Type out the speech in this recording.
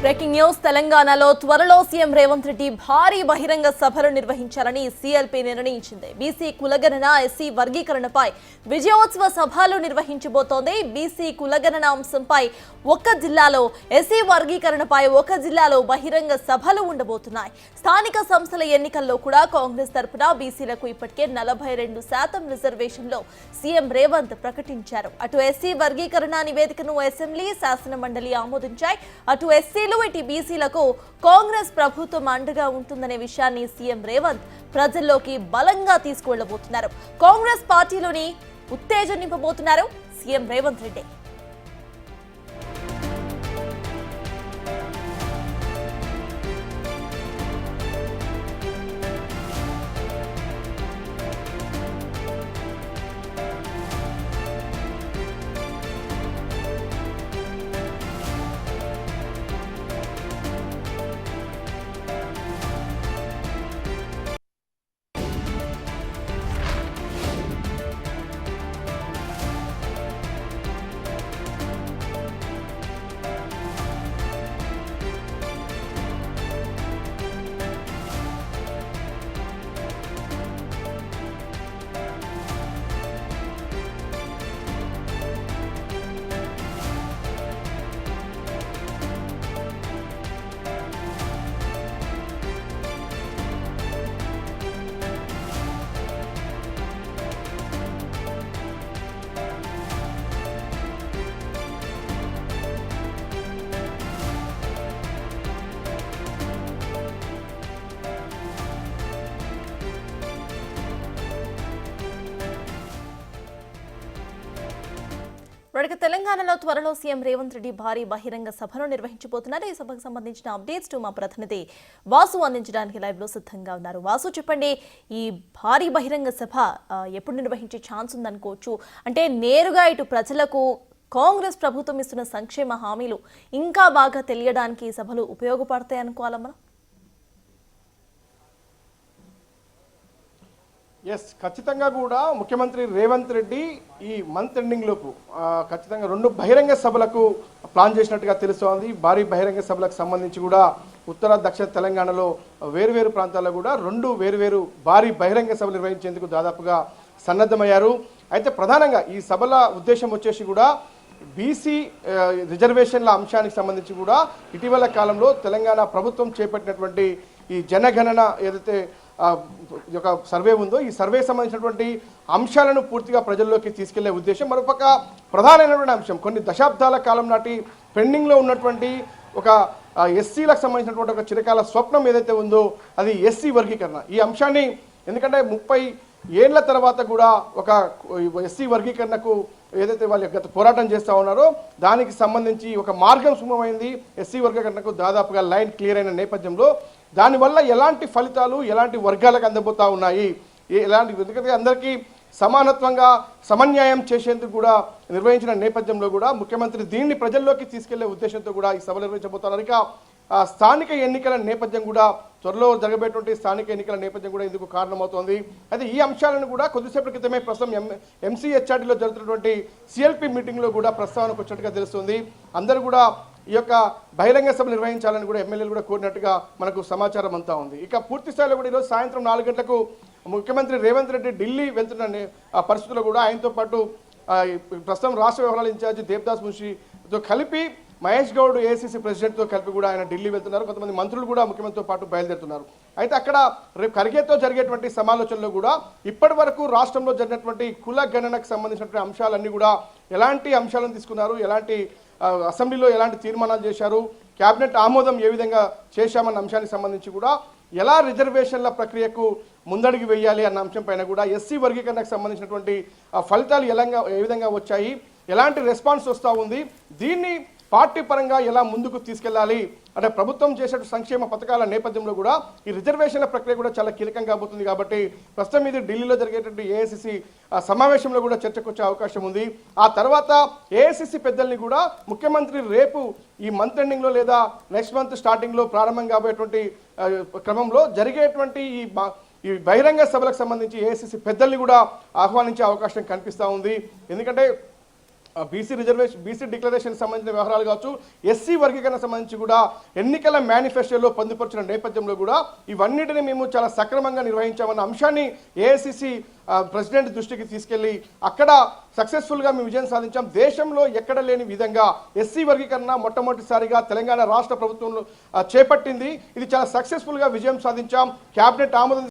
Breaking news తెలంగాణలో త్వరలో CM Revanth Reddy భారీ బహిరంగ సభలు నిర్వహించాలని సీఎల్పీ నిర్ణయించింది. బీసీ కులగణన, ఎస్సీ వర్గీకరణపై విజయోత్సవ సభలు నిర్వహించబోతోంది. బీసీ కులగణన అంశంపై ఒక జిల్లాలో, ఎస్సీ వర్గీకరణపై ఒక జిల్లాలో బహిరంగ సభలు ఉండబోతున్నాయి. స్థానిక సంస్థల ఎన్నికల్లో కూడా కాంగ్రెస్ తరపున బీసీలకు ఇప్పటికే 42% రిజర్వేషన్లో సీఎం రేవంత్ ప్రకటించారు. అటు ఎస్సీ వర్గీకరణ నివేదికను అసెంబ్లీ, శాసన మండలి ఆమోదించాయి. అటు ఎస్సీ ఇటు బీసీలకు కాంగ్రెస్ ప్రభుత్వం అండగా ఉంటుందనే విషయాన్ని సీఎం రేవంత్ ప్రజల్లోకి బలంగా తీసుకువెళ్లబోతున్నారు. కాంగ్రెస్ పార్టీలోని ఉత్తేజం నింపబోతున్నారు సీఎం రేవంత్ రెడ్డి. తెలంగాణలో త్వరలో సీఎం రేవంత్ రెడ్డి భారీ బహిరంగ సభను నిర్వహించబోతున్నారు. ఈ సభకు సంబంధించిన అప్డేట్స్ మా ప్రతినిధి వాసు అందించడానికి లైవ్ లో సిద్ధంగా ఉన్నారు. వాసు, చెప్పండి, ఈ భారీ బహిరంగ సభ ఎప్పుడు నిర్వహించే ఛాన్స్ ఉందనుకోవచ్చు? అంటే నేరుగా ఇటు ప్రజలకు కాంగ్రెస్ ప్రభుత్వం ఇస్తున్న సంక్షేమ హామీలు ఇంకా బాగా తెలియడానికి ఈ సభలు ఉపయోగపడతాయి అనుకోవాలా మనం? ఎస్, ఖచ్చితంగా కూడా ముఖ్యమంత్రి రేవంత్ రెడ్డి ఈ మంత్ ఎండింగ్ లోపు ఖచ్చితంగా 2 బహిరంగ సభలకు ప్లాన్ చేసినట్టుగా తెలుస్తోంది. భారీ బహిరంగ సభలకు సంబంధించి కూడా ఉత్తర దక్షిణ తెలంగాణలో వేరువేరు ప్రాంతాల్లో కూడా 2 వేరువేరు భారీ బహిరంగ సభలు నిర్వహించేందుకు దాదాపుగా సన్నద్ధమయ్యారు. అయితే ప్రధానంగా ఈ సభల ఉద్దేశం వచ్చేసి కూడా బీసీ రిజర్వేషన్ల అంశానికి సంబంధించి కూడా ఇటీవల కాలంలో తెలంగాణ ప్రభుత్వం చేపట్టినటువంటి ఈ జనగణన ఏదైతే ఒక సర్వే ఉందో, ఈ సర్వే సంబంధించినటువంటి అంశాలను పూర్తిగా ప్రజల్లోకి తీసుకెళ్లే ఉద్దేశం. మరొక ప్రధానమైనటువంటి అంశం, కొన్ని దశాబ్దాల కాలం నాటి పెండింగ్లో ఉన్నటువంటి ఒక ఎస్సీలకు సంబంధించినటువంటి ఒక చిరకాల స్వప్నం ఏదైతే ఉందో అది ఎస్సీ వర్గీకరణ. ఈ అంశాన్ని ఎందుకంటే 30 ఏళ్ల తర్వాత కూడా ఒక ఎస్సీ వర్గీకరణకు ఏదైతే వాళ్ళు గత పోరాటం చేస్తూ ఉన్నారో దానికి సంబంధించి ఒక మార్గం సుగమమైంది. ఎస్సీ వర్గీకరణకు దాదాపుగా లైన్ క్లియర్ అయిన నేపథ్యంలో దానివల్ల ఎలాంటి ఫలితాలు ఎలాంటి వర్గాలకు అందబోతా ఉన్నాయి, ఎలాంటి, ఎందుకంటే అందరికీ సమానత్వంగా సమన్యాయం చేసేందుకు కూడా నిర్వహించిన నేపథ్యంలో కూడా ముఖ్యమంత్రి దీన్ని ప్రజల్లోకి తీసుకెళ్లే ఉద్దేశంతో కూడా ఈ సభలు నిర్వహించబోతున్నారు. ఇక స్థానిక ఎన్నికల నేపథ్యం కూడా, త్వరలో జరగబోయేటువంటి స్థానిక ఎన్నికల నేపథ్యం కూడా ఇందుకు కారణమవుతోంది. అయితే ఈ అంశాలను కూడా కొద్దిసేపటి క్రితమే ప్రస్తుతం ఎంసీహెచ్ఆర్డీలో జరుగుతున్నటువంటి సిఎల్పి మీటింగ్లో కూడా ప్రస్తావనకు వచ్చినట్టుగా తెలుస్తుంది. అందరూ కూడా ఈ యొక్క బహిరంగ సభ నిర్వహించాలని కూడా ఎమ్మెల్యేలు కూడా కోరినట్టుగా మనకు సమాచారం అంతా ఉంది. ఇక పూర్తి స్థాయిలో కూడా ఈరోజు సాయంత్రం 4 గంటలకు ముఖ్యమంత్రి రేవంత్ రెడ్డి ఢిల్లీ వెళ్తున్న పరిస్థితుల్లో కూడా ఆయనతో పాటు ప్రస్తుతం రాష్ట్ర వ్యవహారాల ఇన్ఛార్జి దేవదాస్ మున్షితో కలిపి మహేష్ గౌడ్ ఏఐసీసీ ప్రెసిడెంట్తో కలిపి కూడా ఆయన ఢిల్లీ వెళ్తున్నారు. కొంతమంది మంత్రులు కూడా ముఖ్యమంత్రితో పాటు బయలుదేరుతున్నారు. అయితే అక్కడ రేపు ఖర్గేతో జరిగేటువంటి సమాలోచనలో కూడా ఇప్పటి వరకు రాష్ట్రంలో జరిగినటువంటి కుల గణనకు సంబంధించినటువంటి అంశాలన్నీ కూడా ఎలాంటి అంశాలను తీసుకున్నారు, ఎలాంటి అసెంబ్లీలో ఎలాంటి తీర్మానాలు చేశారు, క్యాబినెట్ ఆమోదం ఏ విధంగా చేశామన్న అంశానికి సంబంధించి కూడా, ఎలా రిజర్వేషన్ల ప్రక్రియకు ముందడుగు వేయాలి అన్న అంశం పైన కూడా, ఎస్సీ వర్గీకరణకు సంబంధించినటువంటి ఫలితాలు ఏ విధంగా వచ్చాయి, ఎలాంటి రెస్పాన్స్ వస్తూ ఉంది, దీన్ని పార్టీ పరంగా ఎలా ముందుకు తీసుకెళ్లాలి అంటే ప్రభుత్వం చేసే సంక్షేమ పథకాల నేపథ్యంలో కూడా ఈ రిజర్వేషన్ల ప్రక్రియ కూడా చాలా కీలకంగా అవుతుంది. కాబట్టి ప్రస్తుతం ఇది ఢిల్లీలో జరిగేటువంటి ఏఐసీసీ సమావేశంలో కూడా చర్చకు వచ్చే అవకాశం ఉంది. ఆ తర్వాత ఏఐసీసీ పెద్దల్ని కూడా ముఖ్యమంత్రి రేపు ఈ మంత్ ఎండింగ్లో లేదా నెక్స్ట్ మంత్ స్టార్టింగ్లో ప్రారంభం కాబోయేటువంటి క్రమంలో జరిగేటువంటి ఈ బహిరంగ సభలకు సంబంధించి ఏఐసీసీ పెద్దల్ని కూడా ఆహ్వానించే అవకాశం కనిపిస్తూ ఉంది. ఎందుకంటే బీసీ రిజర్వేషన్, బీసీ డిక్లరేషన్ సంబంధించిన వ్యవహారాలు కావచ్చు, ఎస్సీ వర్గీకరణ సంబంధించి కూడా ఎన్నికల మేనిఫెస్టోలో పొందుపరిచిన నేపథ్యంలో కూడా ఇవన్నిటిని మేము చాలా సక్రమంగా నిర్వహించామన్న అంశాన్ని ఏఐసిసి ప్రెసిడెంట్ దృష్టికి తీసుకెళ్లి అక్కడ సక్సెస్ఫుల్గా మేము విజయం సాధించాం. దేశంలో ఎక్కడ లేని విధంగా ఎస్సీ వర్గీకరణ మొట్టమొదటిసారిగా తెలంగాణ రాష్ట్ర ప్రభుత్వంలో చేపట్టింది. ఇది చాలా సక్సెస్ఫుల్గా విజయం సాధించాం. క్యాబినెట్ ఆమోదం